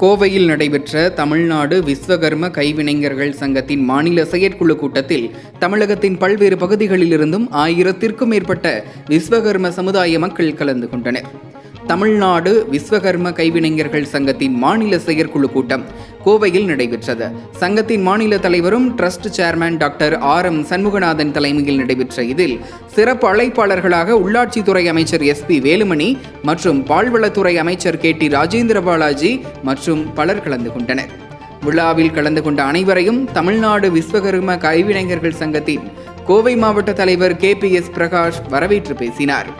கோவையில் நடைபெற்ற தமிழ்நாடு விஸ்வகர்ம கைவினைஞர்கள் சங்கத்தின் மாநில செயற்குழு கூட்டத்தில் தமிழகத்தின் பல்வேறு பகுதிகளிலிருந்தும் 1000த்திற்கும் மேற்பட்ட விஸ்வகர்ம சமுதாய மக்கள் கலந்து கொண்டனர். தமிழ்நாடு விஸ்வகர்ம கைவினைஞர்கள் சங்கத்தின் மாநில செயற்குழு கூட்டம் கோவையில் நடைபெற்றது. சங்கத்தின் மாநில தலைவரும் trust chairman doctor RM Shanmuganathan தலைமையில் நடைபெற்ற இதில் சிறப்பு அழைப்பாளர்களாக உள்ளாட்சித்துறை அமைச்சர் SP வேலுமணி மற்றும் பால்வளத்துறை அமைச்சர் KT ராஜேந்திர பாலாஜி மற்றும் பலர் கலந்து கொண்டனர். விழாவில் கலந்து கொண்ட அனைவரையும் தமிழ்நாடு விஸ்வகர்ம கைவினைஞர்கள் சங்கத்தின் கோவை மாவட்ட தலைவர் KPS பிரகாஷ் வரவேற்று பேசினார்.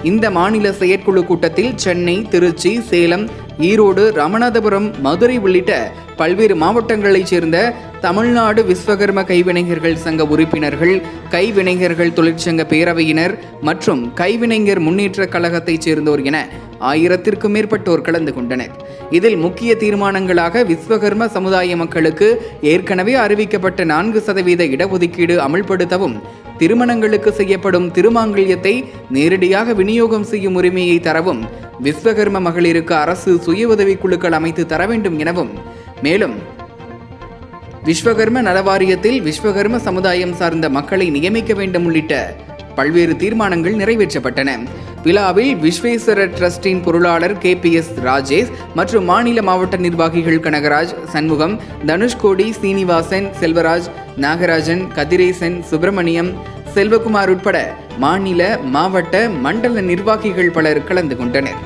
இந்த மாநில செயற்குழு கூட்டத்தில் சென்னை, திருச்சி, சேலம், ஈரோடு, ராமநாதபுரம், மதுரை உள்ளிட்ட பல்வேறு மாவட்டங்களைச் சேர்ந்த தமிழ்நாடு விஸ்வகர்ம கைவினைஞர்கள் சங்க உறுப்பினர்கள், கைவினைஞர்கள் தொழிற்சங்க பேரவையினர் மற்றும் கைவினைஞர் முன்னேற்ற கழகத்தைச் சேர்ந்தோர் என 1000த்திற்கும் மேற்பட்டோர் கலந்து கொண்டனர். இதில் முக்கிய தீர்மானங்களாக விஸ்வகர்ம சமுதாய மக்களுக்கு ஏற்கனவே அறிவிக்கப்பட்ட 4% இடஒதுக்கீடு அமல்படுத்தவும், திருமணங்களுக்கு செய்யப்படும் திருமாங்கல்யத்தை நேரடியாக விநியோகம் செய்யும் உரிமையை தரவும், விஸ்வகர்ம மகளிருக்கு அரசு சுய உதவிக் குழுக்கள் அமைத்து தர வேண்டும் எனவும், மேலும் விஸ்வகர்ம நலவாரியத்தில் விஸ்வகர்ம சமுதாயம் சார்ந்த மக்களை நியமிக்க வேண்டும் உள்ளிட்ட பல்வேறு தீர்மானங்கள் நிறைவேற்றப்பட்டன. விழாவில் விஸ்வேஸ்வரர் டிரஸ்டின் பொருளாளர் KPS ராஜேஷ் மற்றும் மாநில மாவட்ட நிர்வாகிகள் கனகராஜ், சண்முகம், தனுஷ்கோடி, சீனிவாசன், செல்வராஜ், நாகராஜன், கதிரேசன், சுப்பிரமணியம், செல்வகுமார் உட்பட மாநில, மாவட்ட, மண்டல நிர்வாகிகள் பலர் கலந்து கொண்டனர்.